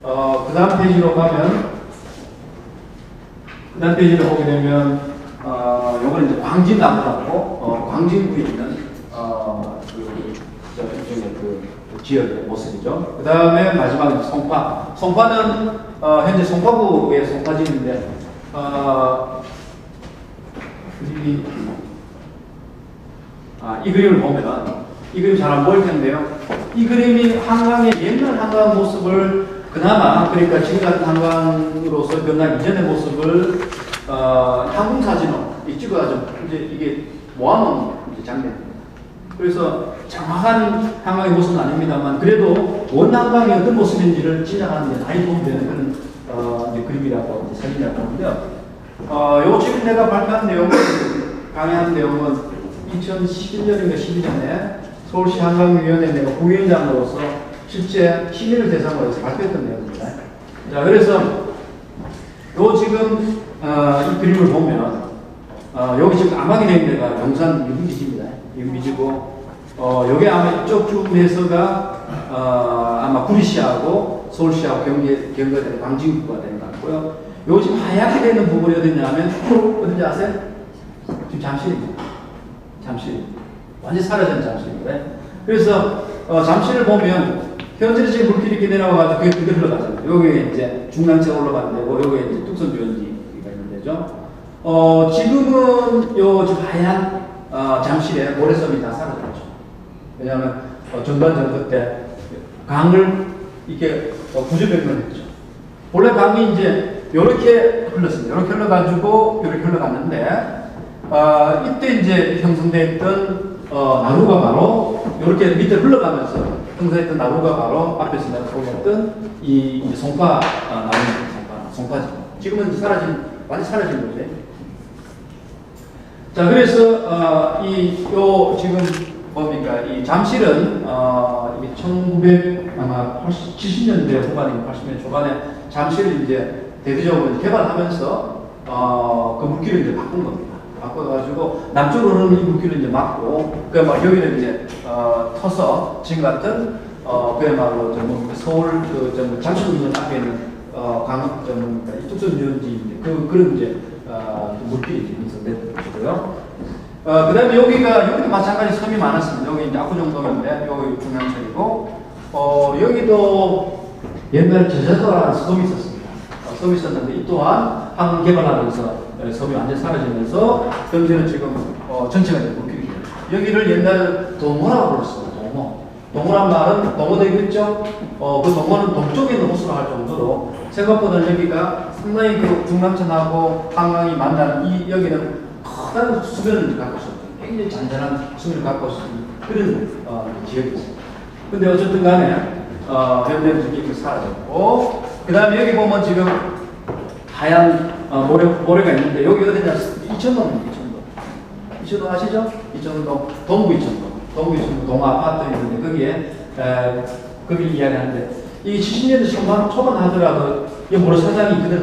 그 다음 페이지로 가면, 그 다음 페이지를 보게 되면, 요거는 이제 광진나무라고, 광진구에 있는, 그 지역의 모습이죠. 그 다음에 마지막은 송파. 송파는, 현재 송파구의 송파지인데, 이 그림을 보면, 이 그림 잘 안 보일 텐데요. 이 그림이 한강의 옛날 한강 모습을 그나마, 그러니까 지금 같은 한강으로서 변하기 이전의 모습을 항공사진으로 찍어가지고 이제 이게 모아놓은 장면입니다. 그래서 정확한 한강의 모습은 아닙니다만 그래도 원한강이 어떤 모습인지를 짐작하는 데 많이 도움이 되는 그런 이제 그림이라고 사진이라고 하는데요. 요 지금 내가 발표한 내용은 강의한 내용은 2011년인가 12년에 서울시 한강위원회 내가 부위원장으로서 실제 시민을 대상으로 해서 발표했던 내용입니다. 자, 그래서 요 지금 이 그림을 보면 여기 지금 암하게 된 데가 경산 유흥지입니다. 유흥지고 여기 아마 이쪽 쯤에서가 아마 구리시하고 서울시하고 경계되는 광진구가 되는 것 같고요. 요 지금 하얗게 되는 부분이 어디냐면 어딘지 아세요? 지금 잠실입니다. 잠실. 완전히 사라진 잠실입니다. 그래서 잠실을 보면 현재 지금 물길이 이렇게 내려와가지고 그게 그대로 흘러가잖아요. 여기에 이제 중랑천 올라가는 데고 여기에 이제 뚝섬주연지가 있는 데죠. 지금은 요 지금 하얀 잠실에 모래섬이 다 사라졌죠. 왜냐하면 전반전 그때 강을 이렇게 구조변경했죠. 원래 강이 이제 이렇게 흘렀습니다. 이렇게 흘러가지고 이렇게 흘러갔는데 이때 이제 형성됐던 나루가 바로 이렇게 밑에 흘러가면서 형성했던 나루가 바로 앞에서 내가 보였던 이 송파 나루입니다. 송파지. 지금은 완전히 사라진 거죠. 자, 그래서 지금 뭡니까 이 잠실은 이게 아마 70년대 후반에 80년대 초반에 잠실을 이제 대대적으로 개발하면서 그 물길을 이제 바꾼 겁니다. 바꿔가지고 남쪽으로 흐르는 이 물길을 이제 막고 그야말로 여기는 이제 터서 지금 같은 그야말로 서울 잠실운전 앞에 있는 이 뚝섬유원지 그런 이제 물길이 있었던 것이고요. 그 다음에 여기도 마찬가지 섬이 많았습니다. 여기 이제 압구정섬인데 여기 중랑천이고 여기도 옛날 제자도라는 섬이 있었습니다. 섬이 있었는데 이 또한 한강 개발하면서 섬이 완전히 사라지면서 현재는 지금 전체가 이제 물길이 돼요. 여기를 옛날 동호라고 불렀습니다. 동호란 말은 동호대교 있죠? 그 동호는 동쪽에 있는 호수로 할 정도로 생각보다 여기가 상당히 그 중랑천하고 한강이 만나는 여기는 커다란 수면을 갖고 있었던 굉장히 잔잔한 수면을 갖고 있었던 그런 지역이 있습니다. 근데 어쨌든 간에 현대는 이렇게 사라졌고 그 다음에 여기 보면 지금 하얀 모래가 있는데 여기 어디냐 이천동입니다. 이천동 아시죠? 이천동 동부 이천동 동아파트 있는데 거기에 거기 이야기하는데 이 70년대 초반 하더라도 이 모래사장이 그대로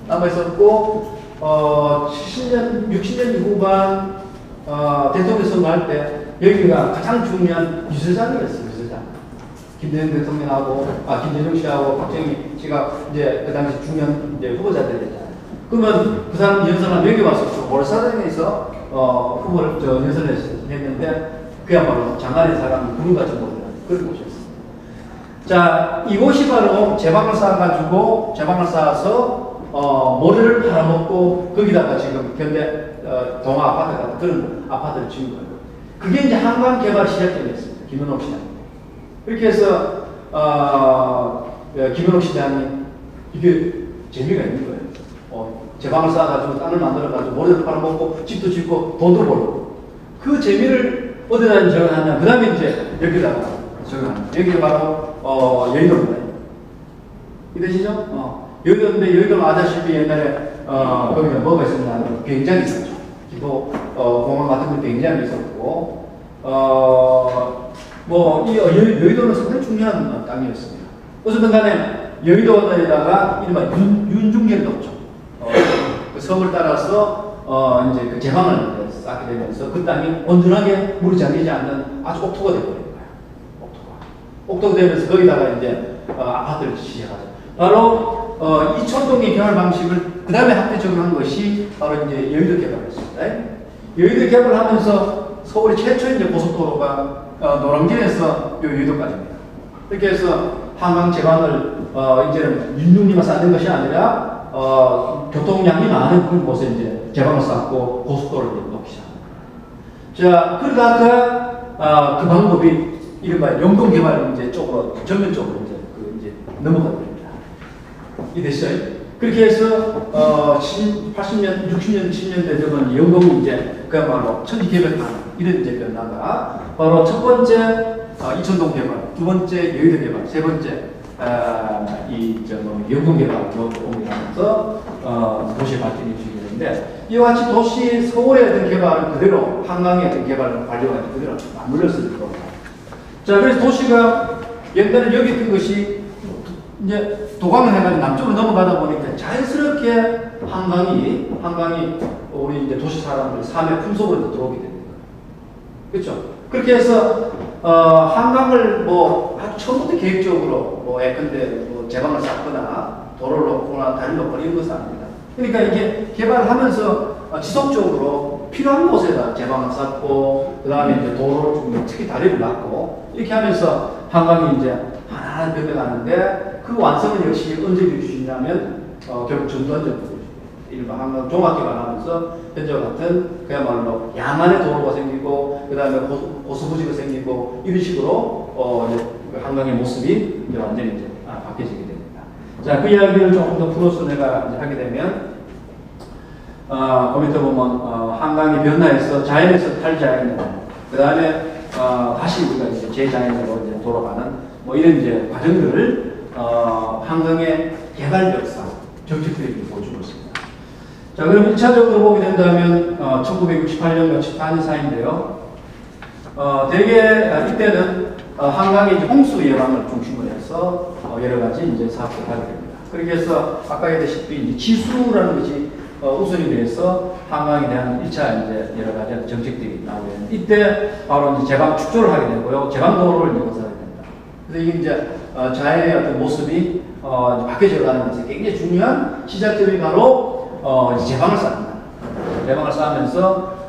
남아있었고 60년 후반 대통령 선거할 때 여기가 가장 중요한 유세장이었어요. 유세장. 김대중 대통령하고 김대중 씨하고 박정희 씨가 이제 그 당시 중요한 이제 후보자들이었잖아요. 그러면 그 사람 연설하면 여기 와서 모래사장에서 후보를 연설했는데 그야말로 장관의 사람 부름같이 모르는 그런 곳이었습니다. 자, 이곳이 바로 제방을 쌓아서 모래를 팔아먹고 거기다가 지금 현대 동아 아파트 같은 그런 아파트를 지은 거예요. 그게 이제 한강 개발 시작점이었습니다. 김은옥 시장. 그렇게 해서 김은옥 시장이 이게 재미가 있는 거예요. 제방을 쌓아가지고 땅을 만들어가지고 모래를 팔아먹고 집도 짓고 돈도 벌고 그 재미를 어디다 적어놨냐. 그 다음에 이제 여기다가 적어놨냐. 여기가 바로 여의도입니다. 이해되시죠? 여의도인데 여의도 아다시피 옛날에 거기가 뭐가 있었냐. 비행장이 있었죠. 기도 공항 같은 거 비행장이 있었고 이 여의도는 상당히 중요한 땅이었습니다. 어쨌든 간에 여의도에다가 이른바 윤중계도죠. 그 섬을 따라서 이제 그 제방을 쌓게 되면서 그 땅이 온전하게 물이 잠기지 않는 아주 옥토가 되어버린 거예요. 옥토가 되면서 거기다가 이제 아파트를 시작하죠. 바로 이촌동의 개발 방식을 그 다음에 학대 적용한 것이 바로 이제 여의도 개발이었습니다. 여의도 개발하면서 서울의 최초 이제 고속도로가 노량진에서 여의도까지입니다. 이렇게 해서 한강 제방을 이제는 윤중리만 쌓는 것이 아니라 교통량이 많은 그런 곳에 이제 제방을 쌓고 고속도로를 놓기 시작합니다. 자, 그러다가 그 방법이 이른바 연동개발 이제 쪽으로 전면적으로 이제 넘어가게 됩니다. 이해됐어요? 그렇게 해서 80년, 60년, 70년대 되면 연동이 이제 그야말로 천지개발하는 이런 이제 변화가 바로 첫 번째 이촌동 개발, 두 번째 여의도 개발, 세 번째 연동 개발로 옮기면서 도시 발전이 주되는데 이와 같이 도시 서울의 어떤 개발은 그대로 한강의 어떤 개발을 관료가 그대로 맞물렸을 겁니다. 자, 그래서 도시가 옛날에 여기 있던 것이 이제 도강을 해가지고 남쪽으로 넘어가다 보니까 자연스럽게 한강이 우리 이제 도시 사람들 삶의 품속으로 들어오게 됩니다. 그렇죠? 그렇게 해서 한강을 아주 처음부터 계획적으로 예컨대 제방을 쌓거나 도로를 놓거나 다리를 놓거나 이런 것은 아닙니다. 그러니까 이게 개발을 하면서 지속적으로 필요한 곳에다 제방을 쌓고 그 다음에 이제 도로를 특히 다리를 놨고 이렇게 하면서 한강이 이제 하나하나 변해가는데 그 완성은 역시 언제 이루어지냐면 결국 전두환 일반 한강 종합개발하면서 현재와 같은 그야말로 양안의 도로가 생기고 그 다음에 고수부지가 생기고 이런 식으로 이제 한강의 모습이 이제 완전히 이제 바뀌어지게 됩니다. 자, 그 이야기를 조금 더 풀어서 내가 이제 하게 되면 그 밑에 보면 한강의 변화에서 자연에서 탈자연으로 그 다음에 다시 우리가 이제 제자연으로 이제 돌아가는 이런 이제 과정들을 한강의 개발 역사 정책들이 보여주고 있습니다. 자, 그럼 1차적으로 보게 된다면 1968년과 74년 사이인데요. 대개 이때는 한강의 이제 홍수 예방을 중심으로 해서 여러 가지 이제 사업을 하게 됩니다. 그렇게 해서 아까 얘기했다시피 이제 지수라는 것이 우선이 돼서 한강에 대한 1차 이제 여러 가지 정책들이 나오게 됩니다. 이때 바로 이제 제방 축조를 하게 되고요. 제방도로를 이제 건설하게 됩니다. 그래서 이게 이제 자연의 어떤 모습이 바뀌어져 가는 것에 굉장히 중요한 시작점이 바로 제방을 쌓습니다. 제방을 쌓으면서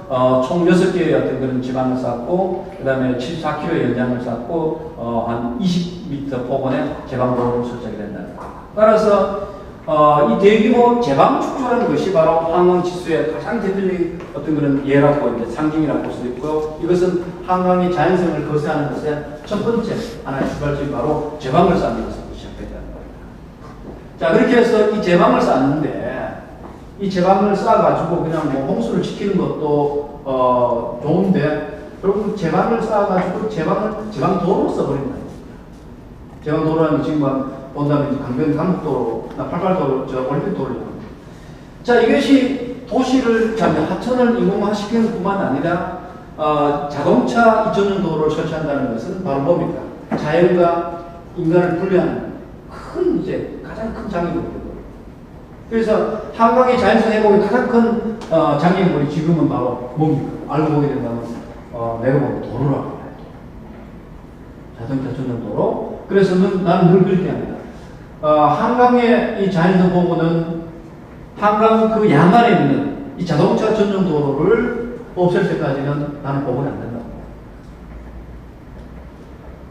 총 6개의 어떤 그런 지방을 쌓고 그 다음에 74km의 연장을 쌓고 한 20m 폭원의 제방도로를 설치하게 된다는 겁니다. 따라서 이 대규모 제방 축조라는 것이 바로 한강 지수의 가장 대표적인 어떤 그런 예라고 이제 상징이라고 볼 수 있고요. 이것은 한강의 자연성을 거세하는 것의 첫 번째 하나의 출발점이 바로 제방을 쌓는 것으로 시작된다는 겁니다. 자, 그렇게 해서 이 제방을 쌓는데 이 제방을 쌓아가지고 그냥 홍수를 지키는 것도 좋은데 결국 제방을 쌓아가지고 제방도로로 써버린다. 제방도로라는 지금 본다면 강변강북도로나 88도로, 올림픽도로를 자, 이것이 도시를 하천을 인공화시키는 뿐만 아니라 자동차 이전용 도로를 설치한다는 것은 바로 뭡니까? 자연과 인간을 분리하는 가장 큰 장애물입니다. 그래서 한강의 자연성 회복의 가장 큰 장애물이 지금은 바로 뭡니까? 알고 보게 된다면 내가 보면 도로라고 해요. 자동차 전용 도로. 그래서 나는 늘 그렇게 합니다. 한강의 이 자연성 보고는 한강 그 양안에 있는 이 자동차 전용 도로를 없앨 때까지는 나는 보고는 안 된다.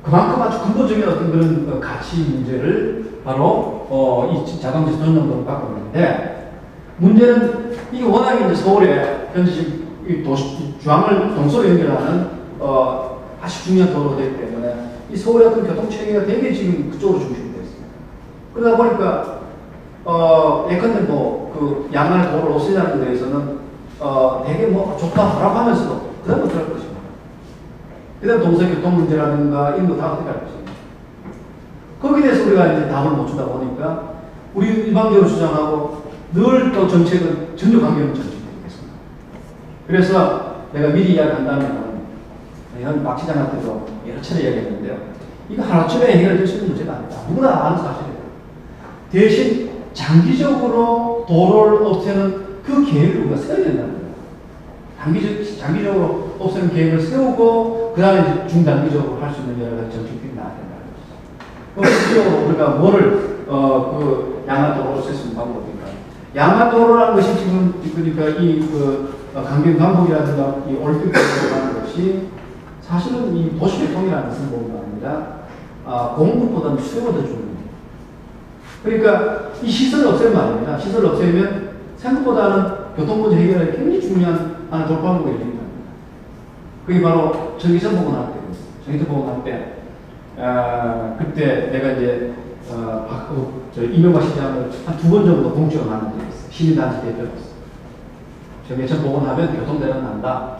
그만큼 아주 근본적인 어떤 그런 가치 문제를 바로 이 자동차 전용 도로를 갖고 있는데 문제는 이게 워낙에 이제 서울에 현재 지금 이 도시 중앙을 동서로 연결하는 아주 중요한 도로가 되기 때문에 이 서울의 어떤 교통 체계가 되게 지금 그쪽으로 중심이 되어 있습니다. 그러다 보니까 예컨대 그 양안의 도로를 없애자는 데에서는 되게 좋다 허락하면서도 그다음 어떻게 할 것입니다. 그다음 동서교통 문제라든가 이런 거 다 어떻게 할 것입니다. 거기에 대해서 우리가 이제 답을 못 주다 보니까 우리 일방적으로 주장하고 늘 또 정책은 전혀 관계없는 정책이 되겠습니다. 그래서 내가 미리 이야기한다면 이건 박 시장한테도 여러 차례 이야기했는데요. 이거 하루쯤에 해결될 수 있는 문제가 아니다. 누구나 아는 사실이에요. 대신 장기적으로 도로를 없애는 그 계획을 우리가 세워야 된다는 거예요. 장기적으로 없애는 계획을 세우고 그 다음에 중단기적으로 할 수 있는 여러 가지 정책들이 나와야 된다는 거죠. 구체적으로 우리가 뭐를 그 양화도로로 쓸 수 있는 방법입니까? 양화도로라는 것이 지금 그러니까 강변 강북이라든가 이 올림픽도로라는 것이 사실은 이 도시교통이라는 것은 뭐가 아니라 공급보다는 수요가 더 중요해요. 그러니까 이 시설을 없애면 안 됩니다. 시설을 없애면 생각보다는 교통문제 해결에 굉장히 중요한 하나 돌파구가 됩니다. 그게 바로 전기선 복원할 때였어요. 전기선 복원할 때 그때 내가 이제 이명박 시장을 한 2번 정도 공천을 하는 데 있어요. 시민단체 대표로서. 전기선 복원하면 교통대란 난다.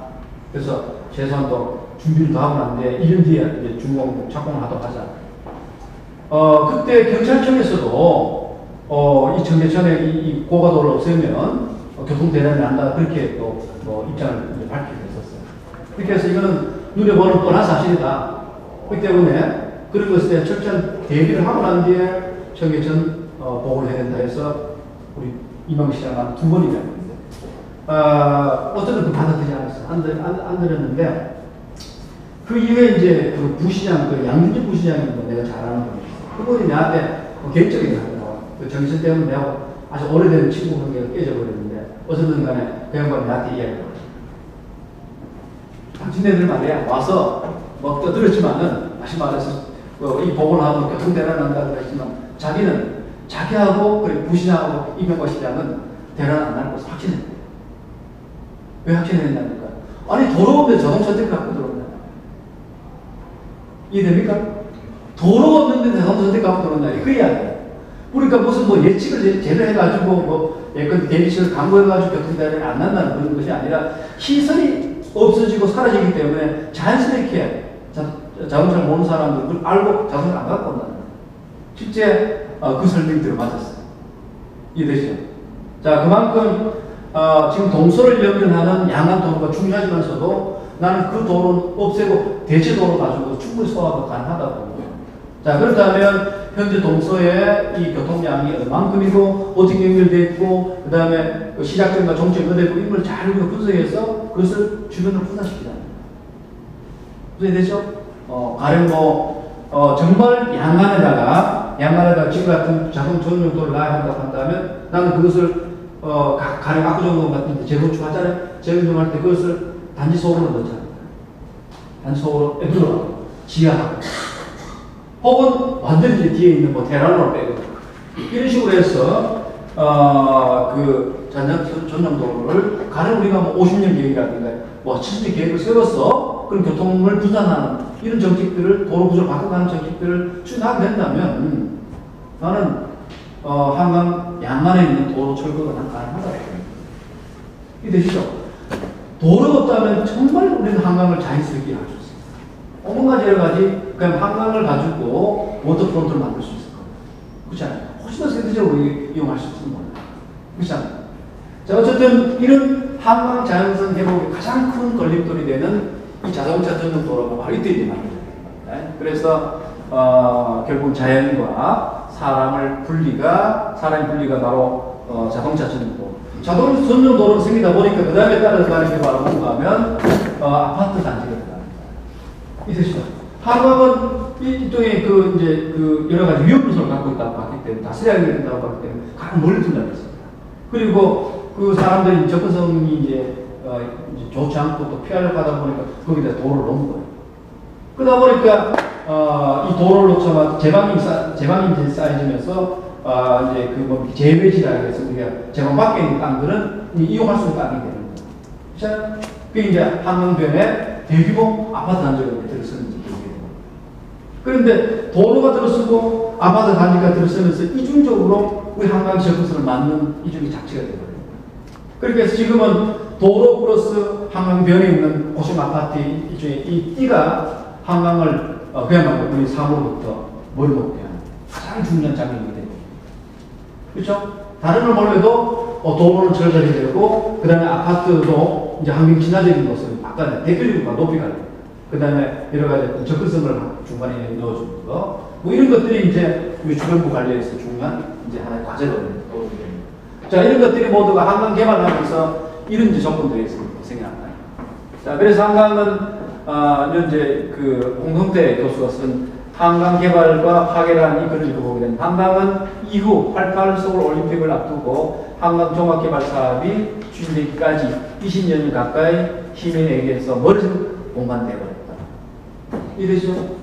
그래서 최소한도 준비를 더 하고 났는데 1년 뒤에 이제 준공 착공을 하도록 하자. 그때 경찰청에서도 이 전개천에 이 고가도를 없애면 교통대란이 난다. 그렇게 또 입장을 밝히게 됐었어요. 그렇게 해서 이거는 눈에 보는 뻔한 사실이다. 그렇기 때문에 그런 것에 철저한 대비를 하고 난 뒤에 전개천 복원을 해야 된다 해서 우리 이명박 시장은 2번이나 했는데 어쨌든 그 받아들이지 않았어요. 안 들었는데 그 이후에 이제 그 부시장, 그 양준직 부시장이 내가 잘 아는 분이 있어요. 그분이 나한테 개인적인 하더라고요. 그 정신 때문에 내가 아주 오래된 친구 관계가 깨져버렸는데 어쨌든 간에 그 양반이 나한테 이야기해요. 당신네들 말이야 와서 뭐 떠들었지만은 다시 말해서 이 복원을 하면 교통대란 난다고 했지만 자기는 자기하고 그리고 부시장하고 이명박 시장은 대란 안 날 것을 확신했대요. 왜 확신했냐니까 아니 도로 없는데 자동차 갖고 들어온다. 이해됩니까? 도로 없는데 자동차 갖고 들어온다. 그 이야기예요. 그러니까 무슨 뭐 예측을 제대로 해가지고 뭐 예컨대 대기실을 강구해가지고 교통대란이 안 난다는 그런 것이 아니라 시설이 없어지고 사라지기 때문에 자연스럽게 자동차를 모르는 사람들은 그걸 알고 자동차를 안 갖고 온다는 거예요. 실제 그 설명이 들어맞았어요. 이해되시죠? 자, 그만큼 지금 동서를 연결하는 양안도로가 중요하지만서도 나는 그 도로는 없애고 대체 도로 가지고 충분히 소화가 가능하다고 봅니다. 자, 그렇다면 현재 동서의 이 교통량이 얼만큼이고 어떻게 연결되어 있고 그 다음에 그 시작점과 종점이 어디에 있고 이걸 잘 분석해서 그것을 주변으로 분산시키다. 이해되죠? 가령 정말 양안에다가 지금 같은 자동 전용도를 놔야 한다고 한다면 나는 그것을 가령 압구정동 같은 데 재건축하잖아요. 재건축할 때 그것을 단지 속으로 넣잖아요. 단지 속으로 넣어 지하하고 혹은 완전히 뒤에 있는 뭐 대란으로 빼고 이런 식으로 해서 그 전용도로를 가령 우리가 뭐 50년 계획이라든가 뭐 70년 계획을 세워서 그런 교통을 분산하는 이런 정책들을 도로 구조를 바꿔가는 정책들을 추진하게 된다면 나는 한강 양안에 있는 도로 철거가 가능하다고 봅니다. 이해되시죠? 도로가 없다면 정말 우리는 한강을 자연스럽게 할 수 있어요. 온갖 여러 가지 그냥 한강을 가지고 워터프론트를 만들 수 있을 거예요. 그렇지 않아요? 훨씬 더 세계적으로 이용할 수 있는 거예요. 그렇지 않아요? 자, 어쨌든 이런 한강 자연선 회복의 가장 큰 걸림돌이 되는 이 자동차 전용 도로가 바로 이때 이제 만들어요. 네? 그래서 결국 자연과 사람의 분리가 바로 자동차 전용 도로. 자동차 전용 도로가 생기다 보니까 그 다음에 따라서 가는 게 바로 뭔가 하면 아파트 단지가 들어갑니다. 이해되시죠? 한강은 이쪽에 그 여러 가지 위험 요소를 갖고 있다고 봤기 때문에 다스려야 된다고 봤기 때문에 가장 멀리 둔다고 했습니다. 그리고 그 사람들이 접근성이 이제 좋지 않고 또 피하려고 하다 보니까 거기다 도로를 놓은 거예요. 그러다 보니까 이 도로를 놓자마자 제방이 쌓여지면서 이제 재배지라고 해서 우리가 제방 밖에 있는 땅들은 이용할 수 있는 땅이 되는 거예요. 자, 그게 이제 한강변에 대규모 아파트 단지가 들어서는 거예요. 그런데 도로가 들어서고 아파트 단지가 들어서면서 이중적으로 우리 한강 접근성을 막는 이중의 자체가 되거든요. 그렇게 해서 지금은 도로 플러스 한강변에 있는 고층 아파트 이쪽에 이 띠가 한강을 그야말로 우리 사고로부터 멀리 놓게 하는 가장 중요한 장면이 되고, 그렇죠? 다른 걸 몰라도 도로는 절절히 되고, 그 다음에 아파트도 이제 환경 친화적인 것을 바꿔내, 대표적으로 높이가 되고, 그 다음에 여러 가지 접근성을 중간에 넣어주는 거, 뭐 이런 것들이 이제 우리 주변부 관리에서 중요한 이제 하나의 과제로 됩니다. 자, 이런 것들이 모두가 한강 개발하면서 이런 이제 조건들이 생겨났다. 자, 그래서 한강은 현재 그 홍성태 교수가 쓴 한강 개발과 파괴라는 이 글을 읽어보게 됩니다. 한강은 이후 88 서울 올림픽을 앞두고 한강 종합개발 사업이 추진되기까지 20년 가까이 시민에게서 멀어진 공간이 되어버렸다. 이래죠?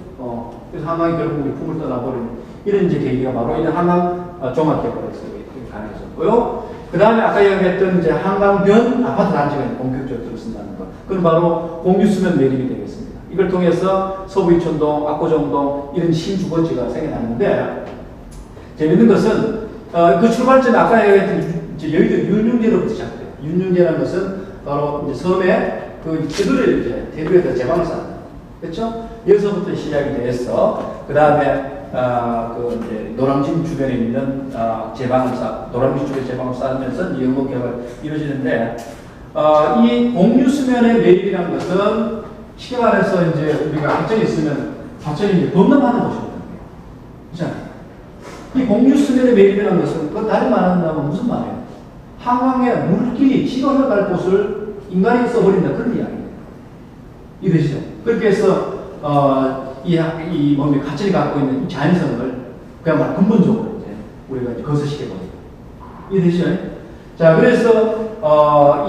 그래서 한강이 결국 우리 품을 떠나버리는 이런 이제 계기가 바로 이런 한강 종합개발에서 가능해졌고요. 그 다음에 아까 이야기했던 이제 한강변 아파트 단지가 본격적으로 들어선다는 것. 그건 바로 공유수면 매립이 되겠습니다. 이걸 통해서 서부이촌동, 압구정동 이런 신주거지가 생겨났는데 재밌는 것은 그 출발점이 아까 얘기했던 여의도 윤융제로부터 시작돼요. 윤융제라는 것은 바로 이제 섬에 그 테두리를 이제 테두리에다 제방을 쌓는 그렇죠? 여기서부터 시작이 돼서 그 다음에 그 이제 노량진 주변에 있는 노량진 주변 제방을 쌓으면서 연구 개발 이루어지는데 이 공유수면의 매입이라는 것은 쉽게 말해서 이제 우리가 하천이 있으면 하천이 이제 범람하는 곳이거든요. 그렇죠? 이 공유수면의 매입이라는 것은 그 다른 말 한다면 무슨 말이에요? 한강에 물길이 지가 흘러갈 곳을 인간이 써버린다 그런 이야기예요. 이해되시죠? 그렇게 해서 이 몸이 가천이 갖고 있는 이 자연성을 그야말로 근본적으로 이제 우리가 이제 거스시켜버려요. 이해되시죠? 자, 그래서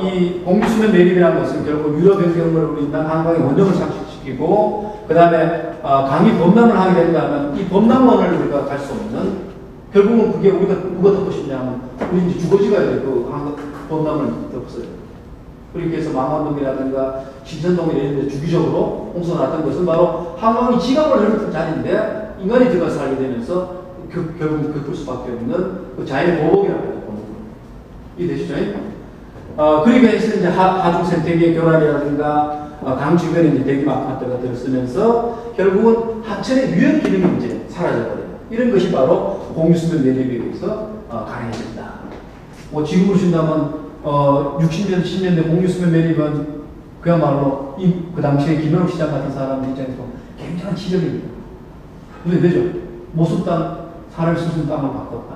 이 공유수면 매립이라는 것은 결국 유럽 변경으로 인한 한강의 원형을 상실시키고 그 다음에 강이 범람을 하게 된다면 이 범람원을 우리가 갈 수 없는 결국은 그게 우리가 누가 덮고 싶냐면 우리 이제 주거지가 그 한강 범람을 덮었어요. 그렇게 해서 망원동이라든가 신천동 이런 데 주기적으로 홍수가 났던 것은 바로 한강이 지각을 흐르는 자리인데 인간이 들어가 살게 되면서 결국 겪을 수밖에 없는 그 자연의 보복이라고 보는 거예요. 이해되시죠? 그러니까 해서 이제 하중 생태계 교란이라든가 강 주변에 이제 대규모 아파트가 들어서면서 결국은 하천의 유형 기능이 이제 사라져버려요. 이런 것이 바로 공유수면 매립에 의해서 가능해진다. 뭐 지금으로 친다면 60년, 10년대 공유수면 매립은 그야말로 그 당시에 김현욱 시장 같은 사람 입장에서 굉장한 치적입니다. 왜 되죠? 모습 땅, 사람이 쓰는 땅을 바꿨다.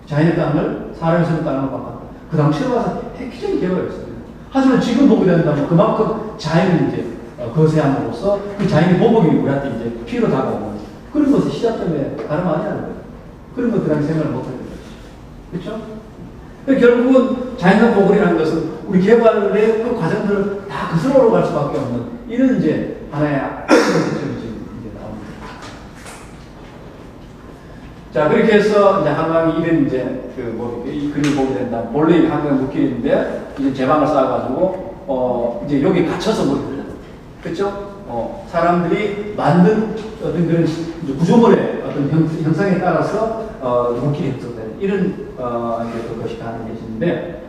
자연의 땅을 사람이 쓰는 땅을 바꿨다. 그 당시에 와서 획기적인 개발이었습니다. 하지만 지금 보게 된다면 그만큼 자연이 이제 거세함으로써 그 자연의 보복이 우리한테 이제 피로 다가오는 그런 것의 시작점에 다름 아니라는 거예요. 그런 것 그 당시 생각을 못하는 거죠. 그렇죠? 결국은 자연산 보복이라는 것은 우리 개발의 그 과정들을 다 거슬러 올라갈 수밖에 없는 이런 이제 하나의 점이 이제 나옵니다. 자, 그렇게 해서 이제 한강이 이런 이제 이 그림을 보게 된다. 원래 한강 물길인데 이제 제방을 쌓아가지고 이제 여기 갇혀서 물이 흘러요. 그렇죠? 사람들이 만든 어떤 그런 구조물의 어떤 형상에 따라서 물길이 형성되는 이런 것이 가능해지는데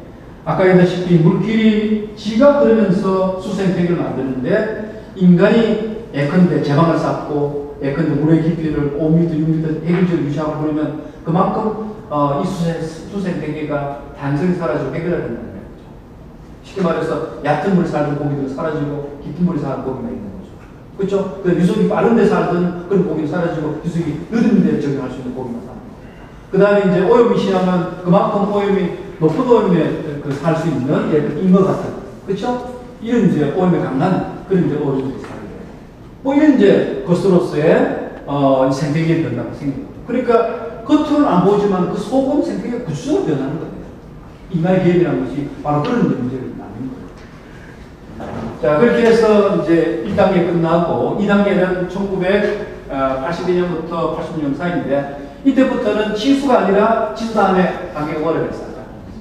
아까 얘기했다시피 물길이 지가 흐르면서 수생태계를 만드는데 인간이 예컨대 제방을 쌓고 예컨대 물의 깊이를 5m, 6m 해결적으로 유지하고 그러면 그만큼 이 수생태계가 단순히 사라지고 해결해야 된다는 거죠. 쉽게 말해서 얕은 물에 살던 고기들은 사라지고 깊은 물에 사는 고기가 있는 거죠. 그렇죠? 그 유속이 빠른 데 살던 그런 고기는 사라지고 유속이 늦은 데 적용할 수 있는 고기만 사는 거죠. 그 다음에 이제 오염이 심하면 그만큼 오염이 높은 오염에 살 수 있는 잉어 같은 그렇죠? 이런 이제 오염에 강한 그런 이제 어류들이 살게 돼요. 뭐 이런 이제 것으로서의 생태계의 변화가 생깁니다. 그러니까 겉으로는 안 보이지만 그 속은 생태계가 구조적으로 변하는 겁니다. 인간의 개입이라는 것이 바로 그런 문제를 낳는 거예요. 자, 그렇게 해서 이제 1단계 끝나고 2단계는 1982년부터 86년 사이인데 이때부터는 치수가 아니라 치수 다음에 단계가 원래됐어요.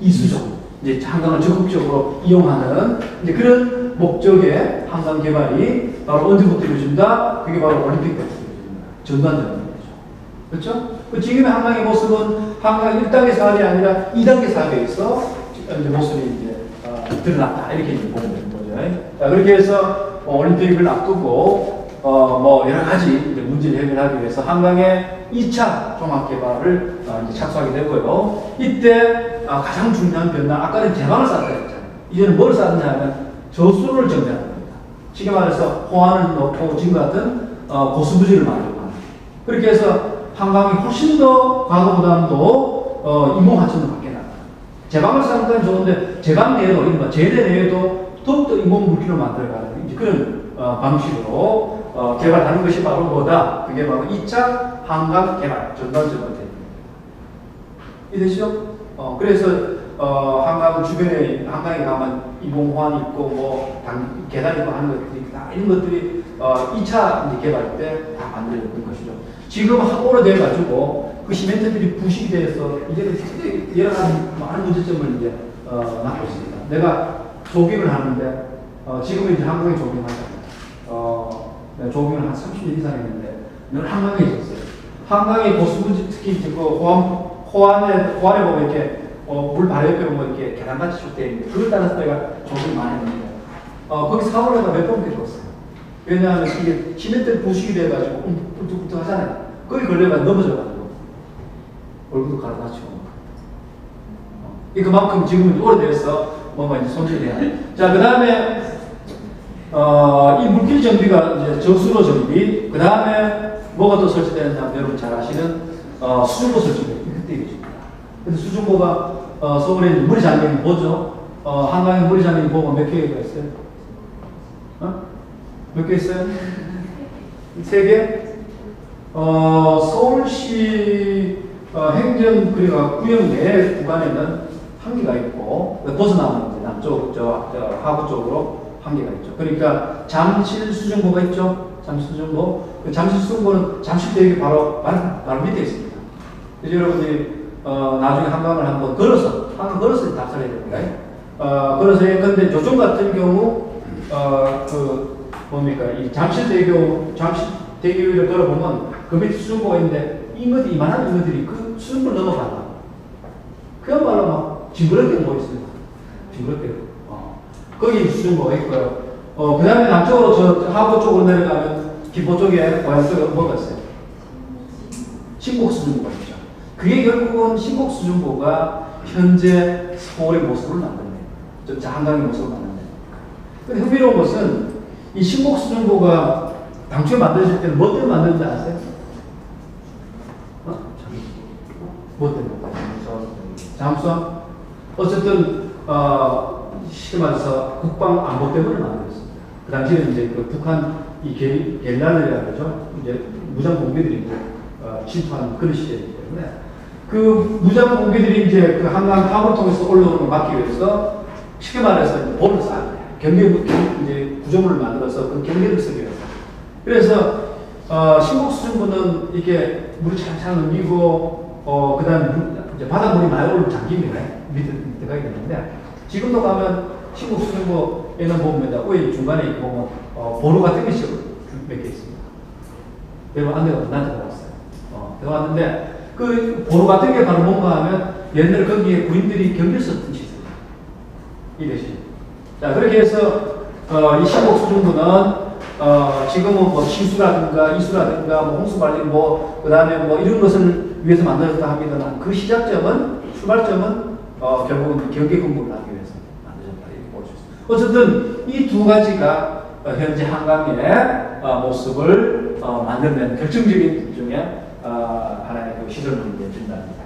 이수적. 이제 한강을 적극적으로 이용하는 이제 그런 목적의 한강 개발이 바로 언제부터 이루어진다? 그게 바로 올림픽 때부터 이루어집니다. 전반적인 거죠. 그렇죠? 지금의 한강의 모습은 한강 1단계 사업이 아니라 2단계 사업에서 이제 모습이 이제 드러났다. 이렇게 이제 보면 되는 거죠. 자, 그렇게 해서 올림픽을 앞두고 뭐 여러 가지 이제 문제를 해결하기 위해서 한강의 2차 종합개발을 이제 착수하게 되고요. 이때 가장 중요한 변화, 아까는 제방을 쌓았다 했잖아요. 이제는 뭘 쌓느냐 하면 저수로를 정비하는 겁니다. 쉽게 말해서 호안을 넣고 지금 같은 고수부지를 만들고 하는 거예요. 그렇게 해서 한강이 훨씬 더 과거보다도 인공하천으로 바뀌어나가요. 제방을 쌓는 건 좋은데 제방 내에도, 제내 내에도 더욱더 인공 물길을 만들어가는 이제 그런 방식으로 개발하는 것이 바로 뭐다? 그게 바로 2차 한강 개발 전반적으로 이되시죠? 그래서 한강 주변에 한강에 가면 이봉환 있고 뭐 계단 있고 하는 것들이 다 이런 것들이 2차 개발 때 다 만들어졌던 것이죠. 지금 오래돼 가지고 그 시멘트들이 부식이 돼서 이제는 여러 가지 많은 문제점을 이제 낳고 있습니다. 내가 조깅을 하는데 지금은 이제 한강에 조깅하잖아요. 내가 조깅을 한 30년 이상 했는데 늘 한강에 있었어요. 한강에 보수분 특히 이제 그 호안에 보면 이렇게 물 바로 옆에 보면 이렇게 계단같이 쭉 되어 있는데 그걸 따라서 내가 조깅을 많이 했는데 거기 사고를 내가 몇 번 겪었어요. 왜냐하면 이게 시멘트 부식이 돼가지고 뿔뚝뿔뚝 하잖아요. 거기 걸려가 넘어져가지고 얼굴도 갈아 다치고 그만큼 지금은 오래돼서 뭔가 이제 손질이 돼야 돼. 자, 그 다음에 이 물길 정비가 이제 저수로 정비, 그 다음에 뭐가 또 설치되느냐 여러분 잘 아시는 수중보 설치가 그때 이루어집니다. 근데 수중보가 서울에 물이 잠기는 뭐죠? 한강에 물이 잠기는 보가 몇 개가 있어요? 몇 개 있어요? 3개? 서울시 행정 그리고 구역 내 구간에는 1개가 있고 벗어나면 이제 남쪽 하구 쪽으로 1개가 있죠. 그러니까 잠실 수중보가 있죠. 잠실 수중보. 그 잠실 수중보는 잠실대교 바로 밑에 있습니다. 그래서 여러분들이 나중에 한강을 한번 한강 걸어서 답사를 해야 됩니다. 걸어서 해. 근데 요즘 같은 경우 이 잠실대교를 걸어보면 그 밑에 수중보가 있는데 이만한 인물들이 그 수중보를 넘어간다. 그야말로 막 징그럽게 보였습니다. 징그럽게. 거기 수중보가 있고요. 그 다음에 남쪽으로 저 하부 쪽으로 내려가면 김포 쪽에 고향 쪽에 뭐가 있어요? 신곡수중보가 있죠. 그게 결국은 신곡수중보가 현재 서울의 모습을 만든대요. 한강의 모습을 만든대요. 근데 흥미로운 것은 이 신곡수중보가 당초에 만들어질 때는 뭐 때문에 만드는지 아세요? 뭐 때문에? 잠수함? 어쨌든 쉽게 말해서 국방 안보 때문에 만들었습니다. 그 당시에는 이제 그 북한 이 겔라르라 그러죠. 이제 무장 공비들이 침투하는 그런 시대이기 때문에 그 무장 공비들이 이제 그 한강 탑을 통해서 올라오는 걸 막기 위해서 쉽게 말해서 이제 볼을 쌓은 거예요. 이제 구조물을 만들어서 그 경계를 쓰기 위해서. 그래서 신곡수중보는 이렇게 물이 차차 넘기고 그 다음 이제 바닷물이 많이 올라오면 잠기면 밑에 가게 되는데 지금도 가면 신곡수중보에는 보면 왜 중간에 보면 보루 같은 게 몇 개 있습니다. 여러분 안내가 나한테 왔어요. 들어왔는데 그 보루 같은 게 바로 뭔가 하면 옛날에 거기에 구인들이 경비를 썼던 시스템. 이것이. 자, 그렇게 해서 이 신곡수중보는 지금은 뭐 치수라든가 이수라든가 뭐 홍수관리 그 다음에 뭐 이런 것을 위해서 만들어졌다 합니다만 그 시작점은 출발점은 결국은 경계 공부를 하기 위해서 만들어졌다 이렇게 볼 수 있습니다. 어쨌든 이 두 가지가 현재 한강의 모습을 만들어낸 결정적인 중에 하나의 그 시설물이 된답니다.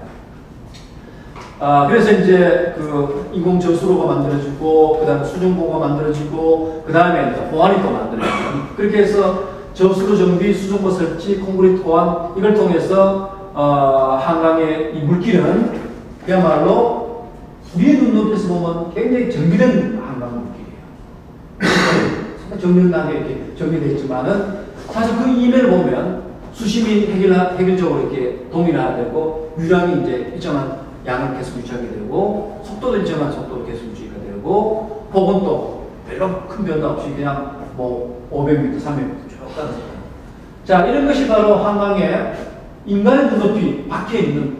그래서 이제 그 인공 저수로가 만들어지고, 그 다음에 수중보가 만들어지고, 그 다음에 호안이 또 만들어지고, 그렇게 해서 저수로 정비, 수중보 설치, 콘크리트 호안, 이걸 통해서 한강의 이 물길은 그야말로 우리의 눈높이에서 보면 굉장히 정비된 한강 물길이에요. 정밀하게 이렇게 정비되어 있지만은 사실 그 이면을 보면 수심이 해결적으로 이렇게 동일화되고, 유량이 이제 일정한 양을 계속 유지하게 되고, 속도도 일정한 속도로 계속 유지가 되고, 폭은 또 별로 큰 변화 없이 그냥 뭐 500m, 300m 쭉 떨어져요. 자, 이런 것이 바로 한강에 인간의 눈높이 밖에 있는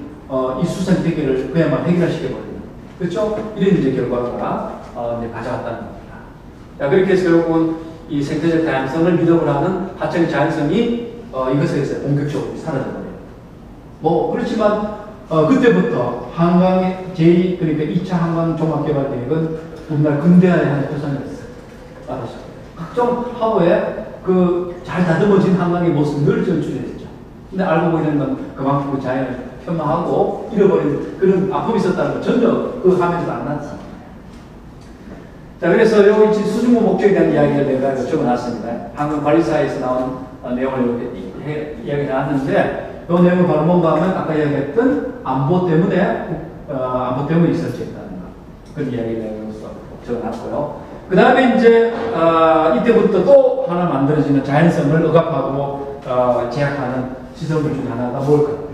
이 수상 대결을 그야말로 해결시켜버리는, 그렇죠? 이런 이제 결과가 이제 가져갔다는 겁니다. 자, 그렇게 해서 결국은 이 생태적 다양성을 미덕을 하는 하천의 자연성이 이것에서 본격적으로 사라져버려요. 뭐 그렇지만 그때부터 한강의 그러니까 2차 한강 종합개발계획은 우리나라 근대화의 한 표상이었어요. 알았죠? 각종 하고에 그 잘 다듬어진 한강의 모습을 늘 전출했죠. 근데 알고 보이는 건 그만큼 그 자연을 폄하하고 잃어버린 그런 아픔이 있었다는 거 전혀 그 화면에서 안 나타납니다. 자, 그래서 여기 수중무 목적에 대한 이야기를 내가 적어놨습니다. 한국관리사에서 나온 내용을 이렇게 이야기 나왔는데, 이 내용은 바로 뭔가 하면 아까 이야기했던 안보 때문에 있을 수 있다는 거. 그런 이야기 내용으로서 적어놨고요. 그 다음에 이제, 이때부터 또 하나 만들어지는 자연성을 억압하고, 제약하는 시설물 중에 하나가 뭘 같아요?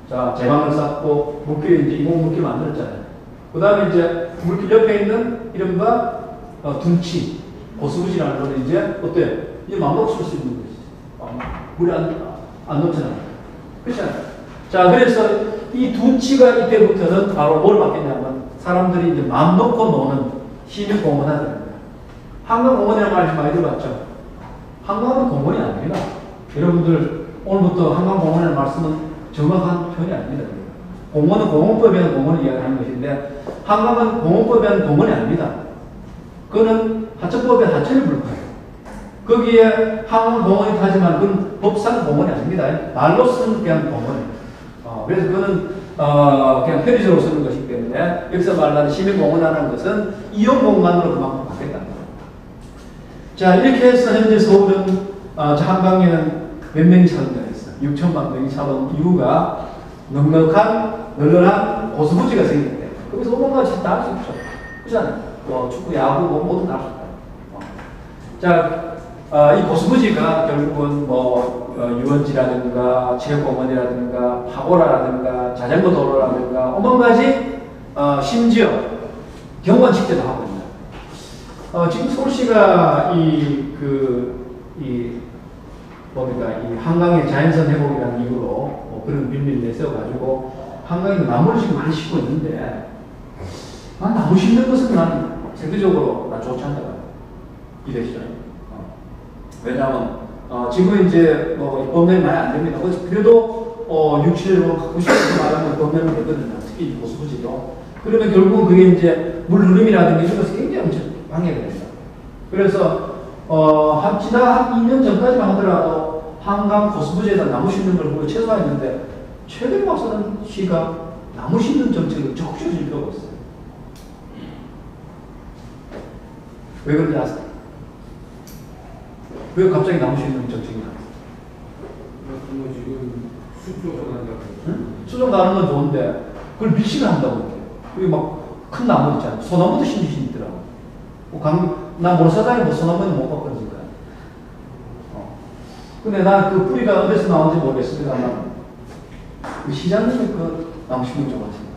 자, 제방을 쌓고, 물길, 이제 이공물길 만들었잖아요. 그 다음에 이제 물길 옆에 있는 이른바 둔치, 고수부지라는 거는 이제 어때요? 이제 마음대로 쓸 수 있는 거지. 물이 안 넘쳐나요. 그렇잖아요. 자, 그래서 이 둔치가 이때부터는 바로 뭘 바뀌냐면 사람들이 이제 마음 놓고 노는 시민공원화가 됩니다. 한강공원이라는 말 많이 들어봤죠? 한강은 공원이 아닙니다. 여러분들 오늘부터 한강공원이라는 말씀은 정확한 표현이 아닙니다. 공원은 공원법에 의한 공원을 이야기하는 것인데 한강은 공원법에 의한 공원이 아닙니다. 그거는 하천법에 하천에 불과해요. 거기에 한강공원이 하지만 그건 법상 공원이 아닙니다. 말로 쓰는 그냥 공원이에요. 그래서 그거는 그냥 편의적으로 쓰는 것이기 때문에 여기서 말하는 시민공원이라는 것은 이용 공간으로 그만큼 바뀌었다는 겁니다. 자, 이렇게 해서 현재 서울은 한강에는 몇 명이 사는가 했어요. 6천만 명이 사는 이유가 널널한 고수부지가 생겼대요. 거기서 뭔가 진짜 다 할 수 있죠. 그렇잖아요. 축구, 야구, 뭐든 다 할 수 있다. 자, 이 고수부지가 결국은 유원지라든가 체육공원이라든가 파고라라든가 자전거 도로라든가 온갖 가지 심지어 경관축제도 하고 있다. 지금 서울시가 이 한강의 자연선 회복이라는 이유로 그런 빌미를 내세워가지고 한강에 나무를 지금 많이 심고 있는데 나무 심는 것은 나는 상대적으로 난 좋지 않다. 이래시죠. 왜냐하면 지금 이제 범면이 많이 안 됩니다. 그래도 6, 7년 갖고 싶어서 말하면 범면은 되거든요. 특히 고수부지도. 그러면 결국은 그게 이제 물 흐름이라든가 이런 것이 굉장히 엄청 방해가 됩니다. 그래서 지난 한 2년 전까지만 하더라도 한강 고수부지에다 나무 심는 걸 보고 최소화했는데 최근에 와서는 시가 나무 심는 정책을 적극적으로 필요가 있어요. 왜 그런지 아세요? 왜 갑자기 나무 심는 정책이 나왔어요? 지금 수조가 난다고. 응? 수정 나는 건 좋은데 그걸 밀식을 한다고 이렇게. 그게 막 큰 나무 있잖아요. 소나무도 심으시더라고. 나 모르사장에 소나무는 못 봤거든요. 근데 난 그 뿌리가 어디서 나오는지 모르겠습니다만 그 시장님이 그 나무 심는 줄 아십니다.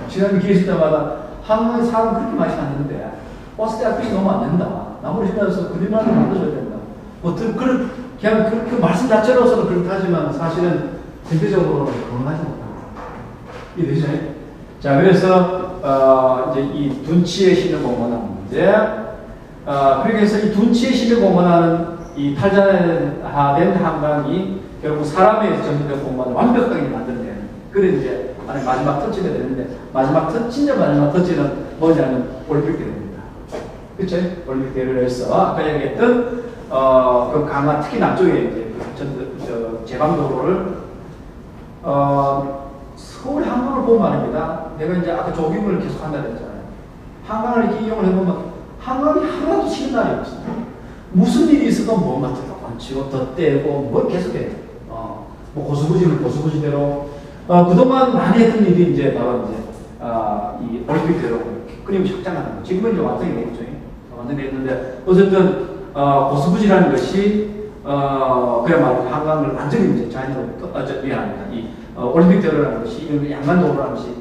시장님이 길 있을 때마다 한강에 사람 그렇게 많이 사는데 버스 때 앞이 너무 안 된다. 나무를 심어서 그림만을 만들어줘야 된다. 그냥 그 말씀 자체로서는 그렇다지만 사실은 전체적으로는 건강하지 못합니다. 이해되시나요? 자, 그래서 이제 이 둔치의 신을 공헌하는 문제. 그렇게 해서 이 둔치의 신을 공헌하는 이 탈자된 한강이 결국 사람의 정신적 공간을 완벽하게 만드는 그런 이제 마지막 터치가 되는데 마지막 터치는 뭐냐면 올림픽대로입니다. 그렇죠? 올림픽대로를 해서 아까 얘기했던 그 강화 특히 남쪽에 이제 제방도로를 서울 한강을 보면 말입니다. 내가 이제 아까 조깅을 계속 한다 그랬잖아요. 한강을 이렇게 이용을 해보면 한강이 하나도 쉬는 날이 없어요. 무슨 일이 있어도 뭔가 들어간치고 덧대고 뭘 계속해요. 고수부지는 고수부지대로 그동안 많이 했던 일이 이제 바로 이제 이 올림픽대로 끊임없이 확장하는 거. 지금은 이제 완성이 됐죠. 완성이 됐는데 어쨌든 고수부지라는 것이 그야말로 한강을 완전히 이제 자연으로 미안합니다. 이 올림픽대로라는 것이 양간도로라는 것이